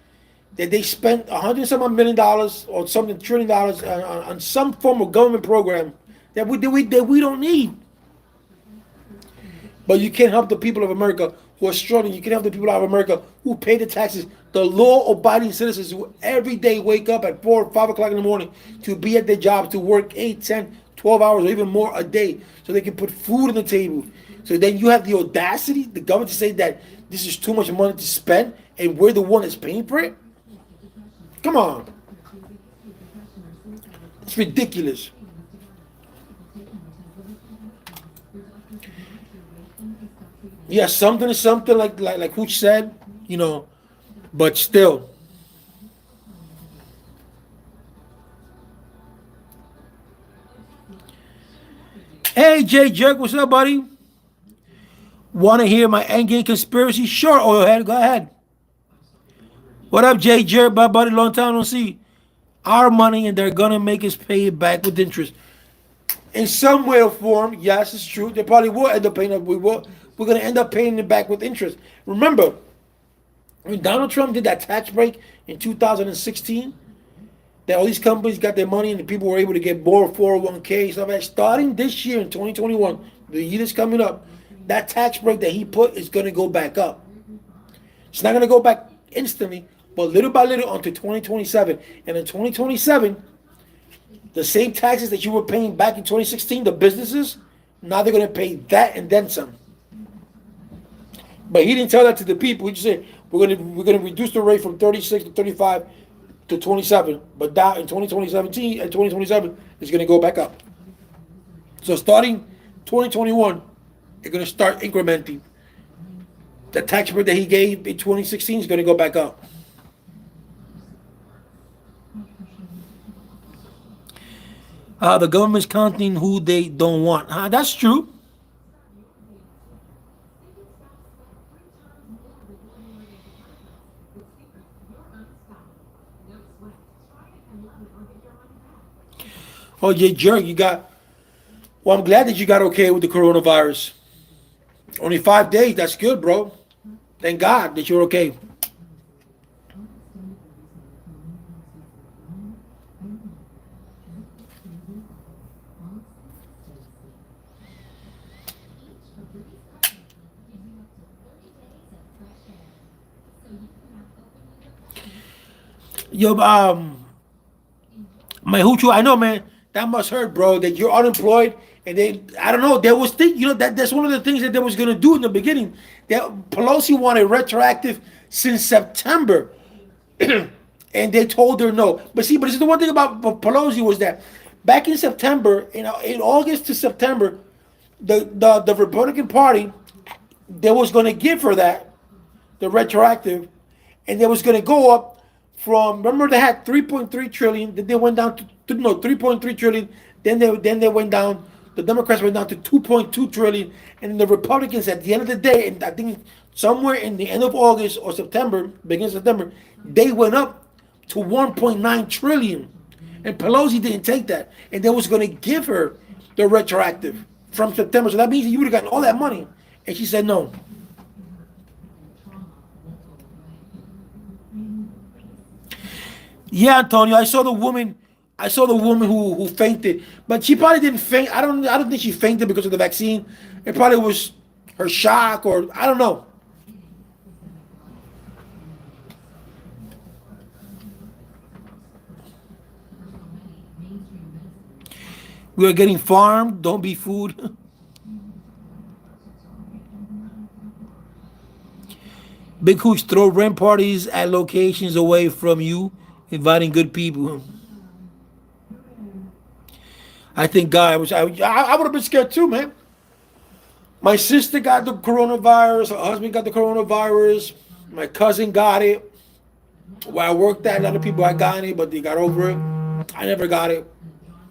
That they spent $100 million or something $1 trillion on some form of government program that we don't need. But you can't help the people of America who are struggling. You can't help the people of America who pay the taxes. The law-abiding citizens who every day wake up at 4 or 5 o'clock in the morning to be at their jobs, to work 8, 10, 12 hours or even more a day so they can put food on the table. So then you have the audacity, the government, to say that this is too much money to spend and we're the one that's paying for it? Come on. It's ridiculous. Yeah, something is something, like Hooch said, but still. Hey, Jay Jerk, what's up, buddy? Want to hear my endgame conspiracy? Sure, Oilhead, go ahead. What up, Jay Jerk, my buddy? Long time no see. Our money, and they're gonna make us pay it back with interest. In some way or form, yes, it's true. They probably will end up paying it. We're gonna end up paying it back with interest. Remember, when Donald Trump did that tax break in 2016, that all these companies got their money and the people were able to get more 401k stuff. Like starting this year in 2021, the year that's coming up, that tax break that he put is gonna go back up. It's not gonna go back instantly, but little by little until 2027. And in 2027, the same taxes that you were paying back in 2016, the businesses, now they're going to pay that and then some. But he didn't tell that to the people. He just said we're going to reduce the rate from 36 to 35 to 27. But now in 2017 and 2027, it's going to go back up. So starting 2021, they're going to start incrementing. The tax rate that he gave in 2016 is going to go back up. The government's counting who they don't want. That's true. Oh, you jerk. You got. Well, I'm glad that you got okay with the coronavirus. Only 5 days. That's good, bro. Thank God that you're okay. Yo, my hoochoo, I know, man. That must hurt, bro. That you're unemployed, and I don't know. They was think, that's one of the things that they was gonna do in the beginning. That Pelosi wanted retroactive since September, and they told her no. But this is the one thing about Pelosi was that back in September, in August to September, the Republican Party, they was gonna give her that, the retroactive, and they was gonna go up from, remember they had 3.3 trillion, then they went down to no 3.3 trillion, then they went down, the Democrats went down to 2.2 trillion, and the Republicans at the end of the day, and I think somewhere in the end of August or September, beginning of September, they went up to 1.9 trillion. And Pelosi didn't take that, and they was going to give her the retroactive from September. So that means you would have gotten all that money, and she said no. Yeah, Antonio, I saw the woman. I saw the woman who fainted, but she probably didn't faint. I don't think she fainted because of the vaccine. It probably was her shock, or I don't know. We are getting farmed. Don't be food. Big Hooch throw rent parties at locations away from you, inviting good people. I think God I would have been scared too, man. My sister got the coronavirus. Her husband got the coronavirus. My cousin got it. Where I worked at, a lot of people had gotten it, but they got over it. I never got it.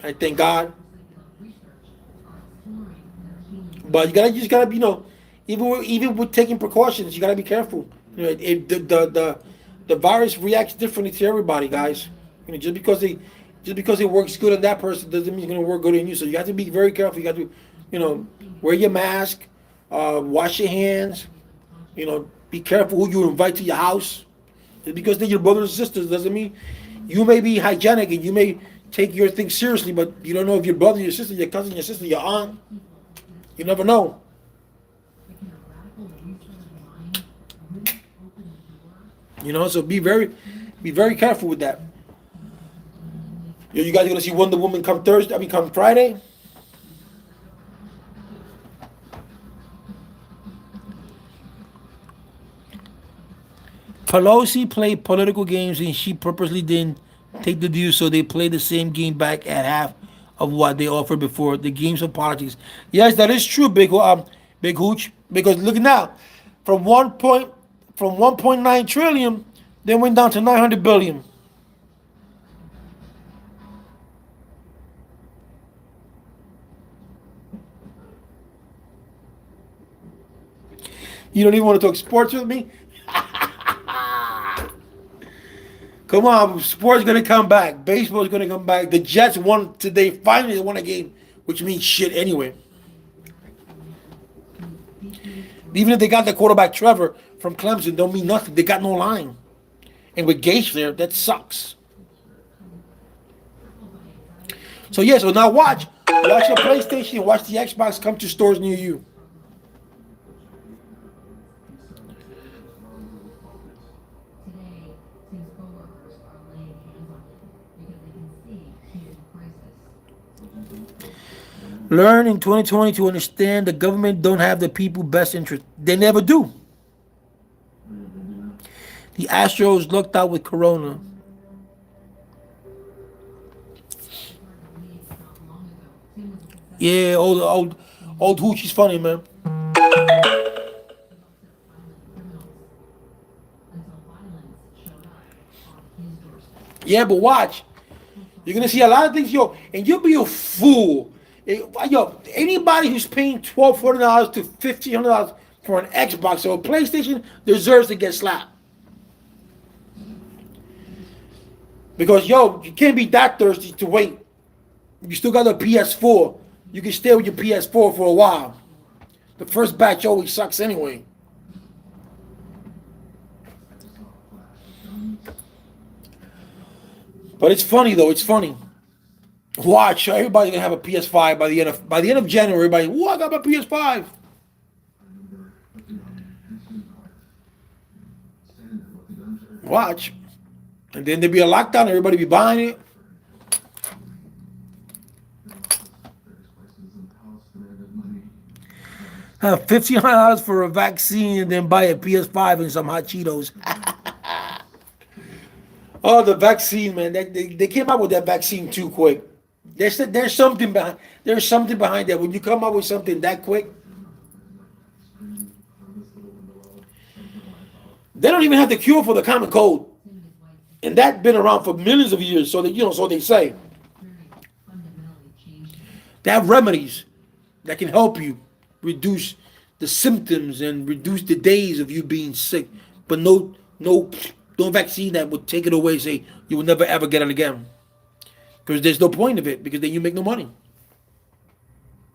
I thank God. But you just gotta be, even with taking precautions, you gotta be careful. If the virus reacts differently to everybody, guys. Just because it works good on that person doesn't mean it's gonna work good on you. So you have to be very careful. You got to, wear your mask, wash your hands. Be careful who you invite to your house. Just because they're your brothers and sisters doesn't mean you may be hygienic and you may take your things seriously, but you don't know if your brother, your sister, your cousin, your sister, your aunt. You never know. So be very careful with that. You guys are gonna see Wonder Woman come Friday. Pelosi played political games and she purposely didn't take the deal, so they played the same game back at half of what they offered before. The games of politics. Yes, that is true, Big Hooch. Because look now, from 1.9 trillion, they went down to 900 billion. You don't even want to talk sports with me? Come on, sports gonna come back. Baseball's gonna come back. The Jets won today. Finally, they won a game, which means shit anyway. Even if they got the quarterback Trevor from Clemson, don't mean nothing. They got no line, and with Gage there, that sucks. So so now watch the PlayStation, watch the Xbox come to stores near you. Learn in 2020 to understand the government don't have the people best interest. They never do. The Astros lucked out with Corona. Yeah, old Hoochie's funny, man. Yeah, but watch. You're gonna see a lot of things, yo, and you'll be a fool. Yo, anybody who's paying $1,200 to $1,500 for an Xbox or a PlayStation deserves to get slapped. Because yo, you can't be that thirsty to wait. You still got a PS4. You can stay with your PS4 for a while. The first batch always sucks anyway. But it's funny though. It's funny. Watch, everybody's gonna have a PS5 by the end of January. Everybody, oh, I got my PS5. Watch, and then there'll be a lockdown. Everybody be buying it. Have $1,500 for a vaccine and then buy a PS5 and some hot Cheetos. Oh, the vaccine, man! They came out with that vaccine too quick. There's something behind. There's something behind that. When you come out with something that quick, they don't even have the cure for the common cold, and that's been around for millions of years. So that so they say. They have remedies that can help you reduce the symptoms and reduce the days of you being sick, but no vaccine that would take it away and say you will never ever get it again. Because there's no point of it, because then you make no money.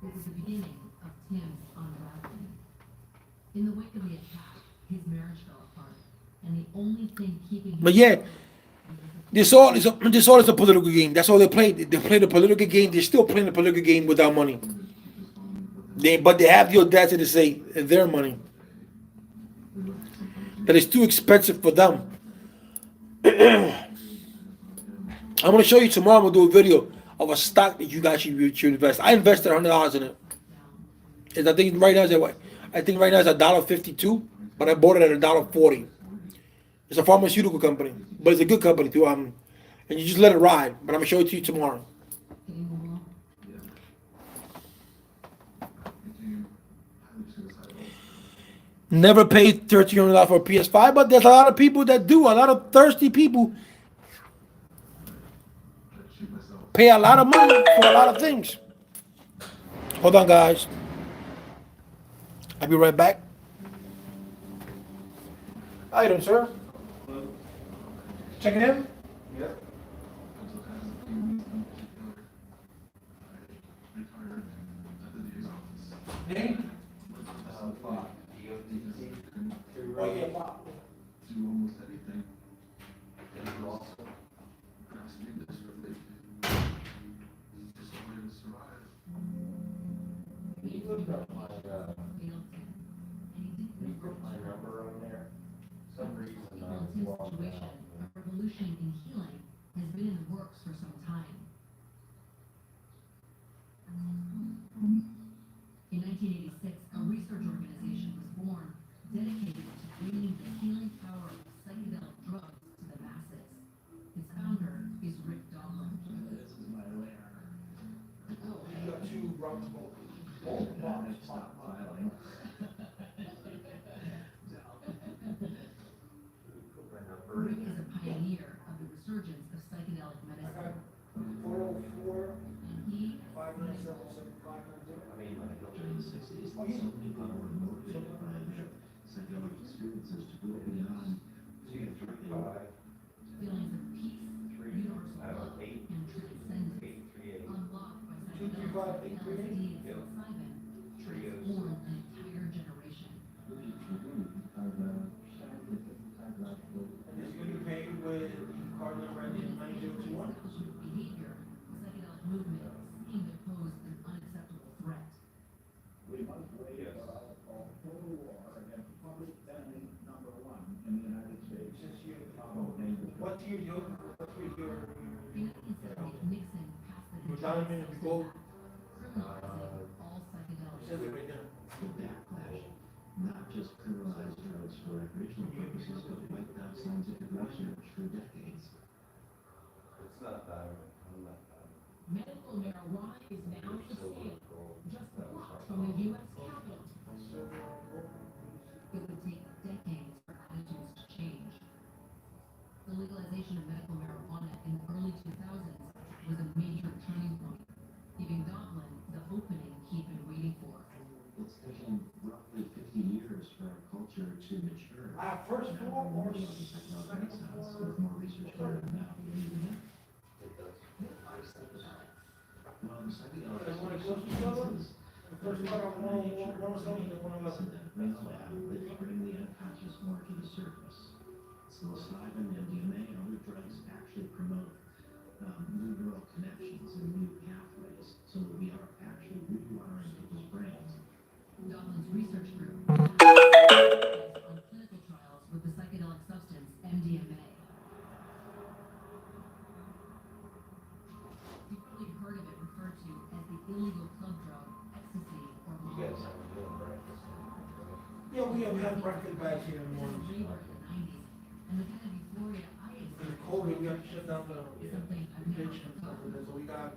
This is the beginning of Tim's unraveling. In the wake of the attack, his marriage fell apart, and the only thing keeping him. But yeah, this all is a political game. That's all they play. They play the political game. They're still playing the political game without money. But they have the audacity to say their money. That it's too expensive for them. I'm going to show you tomorrow. I'm going to do a video of a stock that you guys should invest. I invested $100 in it. And I think right now it's $1.52, but I bought it at $1.40. It's a pharmaceutical company, but it's a good company too. And you just let it ride. But I'm going to show it to you tomorrow. Never paid $1,300 for a PS5, but there's a lot of people that do. A lot of thirsty people pay a lot of money for a lot of things. Hold on, guys. I'll be right back. How you doing, sir? Checking in? Yep. Name? Do almost anything. And also, perhaps do this for living. Just a way to survive. You put my number on there. Some reason Situation, a revolution in healing, has been in the works for some time. In 1986, a research organization was born dedicated to bringing the healing power of psychedelic drugs to the masses. Its founder is Rick Doblin. This is my lair. You got two rubber balls. Stop filing. Rick is a pioneer of the resurgence of psychedelic medicine. 404 And he 597 I mean, like, During the 60s, so many people were motivated by psychedelic experiences to go beyond feelings of peace, feelings of peace, universal I don't know, love, 8, and transcendence, 838 unlocked by 235, psychedelics, 838. LSD, and psilocybin, trios. transformed an entire generation. Behavior, the psychedelic movement seemed to pose an unacceptable threat. We must wage a total war against public enemy number one in the United States. What's your In 1978, Nixon passed the Retirement Controlled goal? Substance Act, criminalizing says it right now. The backlash, not just criminalize drugs for recreational purposes, but wiped out scientific research for decades. It's not that, I'm not that. Medical marijuana is now for sale, just blocks from the U.S. Capitol. It would take decades for attitudes to change. The legalization of medical marijuana in the early 2000s was a major turning point, giving Goblin the opening he'd been waiting for. It's taken roughly 50 years for our culture to mature. First Now floor we're or in the technological renaissance with more research going on now than even then. It does. Psychedelic They wanna close each other? substances The first part of 107 and 111. that bring the unconscious more to the surface. Psilocybin, MDMA, and other drugs actually promote new neural connections and new pathways, so that we are actually rewiring people's brains. Goblin's research group focused on clinical trials with the psychedelic substance MDMA. You've probably heard of it referred to as the illegal club drug, ecstasy, or You guys Molly. have a deal breakfast. Yeah, we have breakfast bags here in the It was a morning. rave in the 90s, and the kind of euphoria I For the experienced COVID, we have to shut down the is something I've never kitchen and stuff forgotten. like that. So we got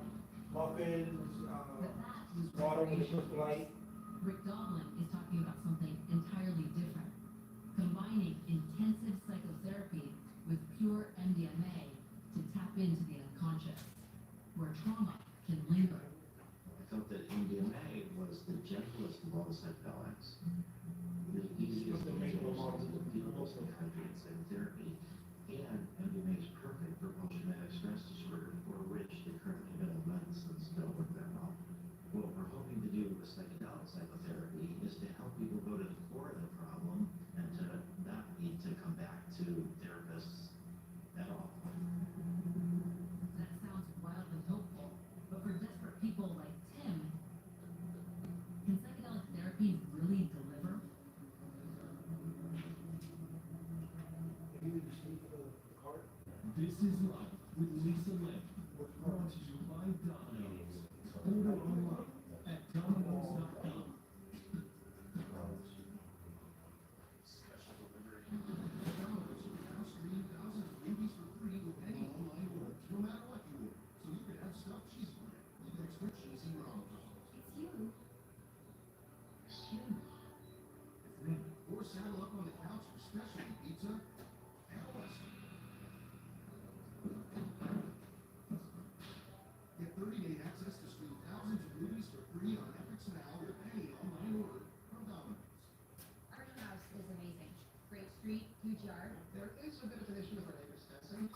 muffins, But that was water with the recreation. Crystal Light. Rick Doblin is talking about something entirely different, combining intensive psychotherapy with pure MDMA to tap into the unconscious, where trauma can linger. I felt that MDMA was the gentlest of all the psychedelics. The easiest to make the feelings of country and psychotherapy. And MDMA is perfect for post-traumatic stress disorder, for which the currently available medicines don't work that well. What we're hoping to do with psychedelic psychotherapy is to help people go to the core of the problem and to not need to come back to therapists at all. That sounds wildly hopeful, but for desperate people like Tim, can psychedelic therapy really deliver? This is Life with Lisa Lynn, brought to you by Domino's. Order online at Domino's.com. Special delivery. Domino's will now stream thousands of movies for free with any online order, no matter what you order. So you can have stuffed cheese on it, with extra cheesy Ronaldo. It's you. It's you. It's me. Or saddle up on the couch for specialty pizza and western. Get 30-day access to stream thousands of movies for free on Netflix Now with any online order from Domino's. Our new house is amazing. Great street, huge yard. There is a bit of an issue with our neighbor Stetson.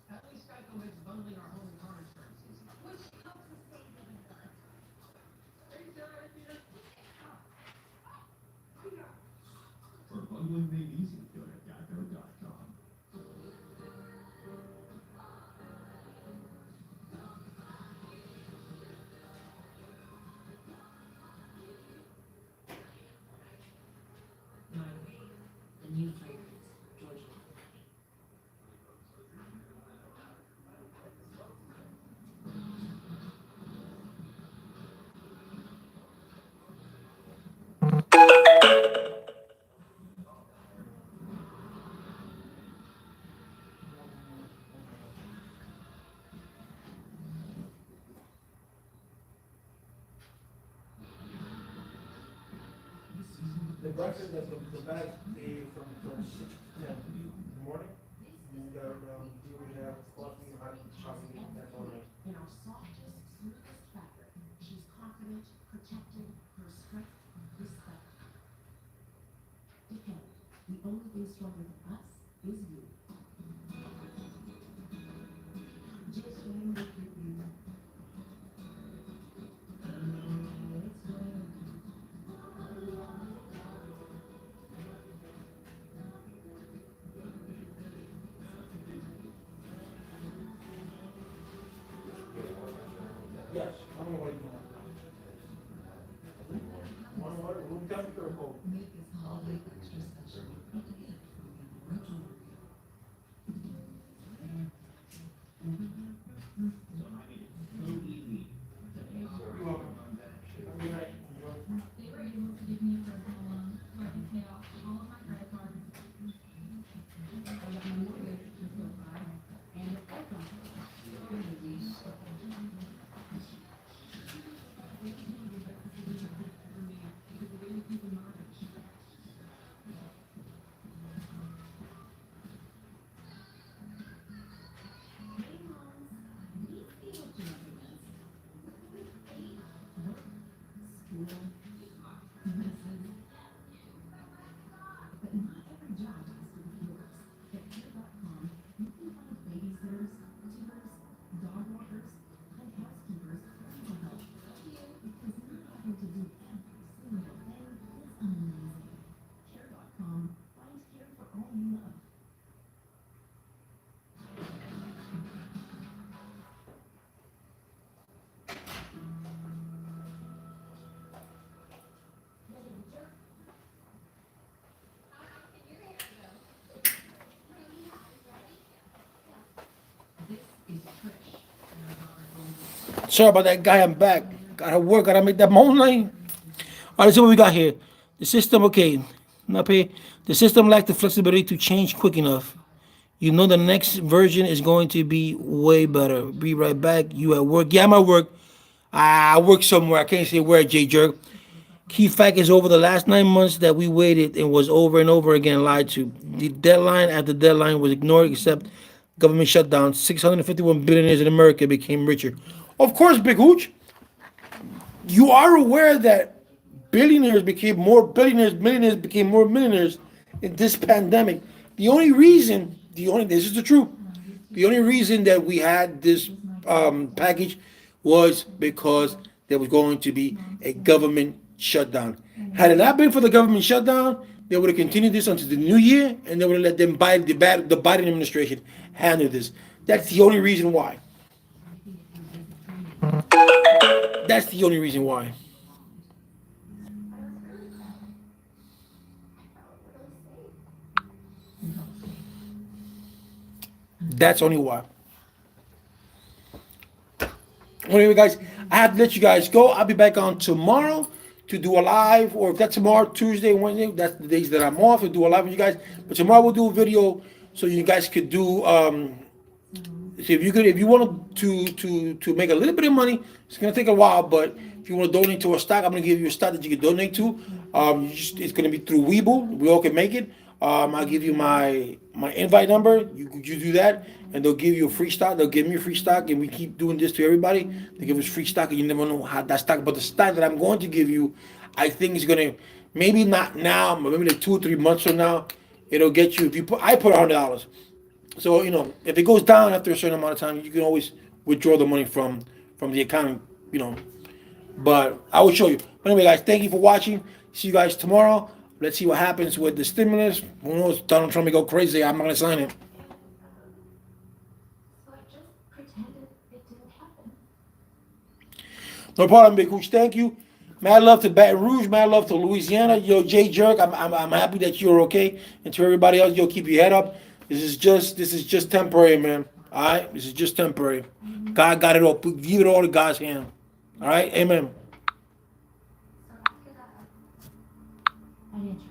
At least Geico makes bundling our home and car insurance easy. Which helps us save even more. For bundling made easy, go to geico.com. The new fragrance, Georgia. The breakfast, the bag, from 6 to 10 in the morning. And, you would have coffee, hot chocolate, that's all night. In our softest, smoothest fabric, she's confident, protected, her strength, respect. Dickhead, the only thing stronger than us is you. Just when we think you know it's when Yes, I don't know what you want. One water, room temperature or cold? make us home. holiday extra special. Retro. They were able to give me a personal loan so I can pay off all of my credit cards. I got my mortgage with SoFi and a credit card. But not every job has to be yours. At Care.com, you can find babysitters, tutors, dog walkers, and housekeepers to help you because not having to do every single thing is amazing. Care.com, find care for all you love. This is Trish. Sorry about that, guy. I'm back. Gotta work. Gotta make that moan line. All right, let's see what we got here. The system, okay. Not pay. The system lacks the flexibility to change quick enough. You know the next version is going to be way better. Be right back. You at work? Yeah, I'm at work. I work somewhere. I can't say where, J Jerk. Key fact is over the last 9 months that we waited and was over and over again lied to. The deadline after deadline was ignored except government shutdown. 651 billionaires in America became richer. Of course, Big Hooch. You are aware that millionaires became more millionaires in this pandemic. This is the truth. The only reason that we had this package was because there was going to be a government shutdown. Had it not been for the government shutdown, they would have continued this until the new year, and they would have let them the Biden administration handle this. That's the only reason why. That's the only reason why. That's only why. Anyway, guys, I have to let you guys go. I'll be back on tomorrow to do a live, or if that's tomorrow, Tuesday, Wednesday, that's the days that I'm off to do a live with you guys. But tomorrow we'll do a video so you guys could do. So if you want to make a little bit of money, it's gonna take a while. But if you want to donate to a stock, I'm gonna give you a stock that you can donate to. It's gonna be through Webull. We all can make it. I'll give you my invite number. You do that, and they'll give you a free stock. They'll give me a free stock, and we keep doing this to everybody. They give us free stock, and you never know how that stock. But the stock that I'm going to give you, I think is gonna, maybe not now, but maybe like 2 or 3 months from now, it'll get you. I put $100. So if it goes down after a certain amount of time, you can always withdraw the money from the account. But I will show you. But anyway, guys, thank you for watching. See you guys tomorrow. Let's see what happens with the stimulus. Who knows? Donald Trump may go crazy. I'm not gonna sign it. So I just pretended it didn't happen. No problem, Big Hooch. Thank you. Mad love to Baton Rouge. Mad love to Louisiana. Yo, Jay Jerk. I'm happy that you're okay. And to everybody else, yo, keep your head up. This is just temporary, man. All right, this is just temporary. God got it all. Give it all to God's hand. All right, amen. I didn't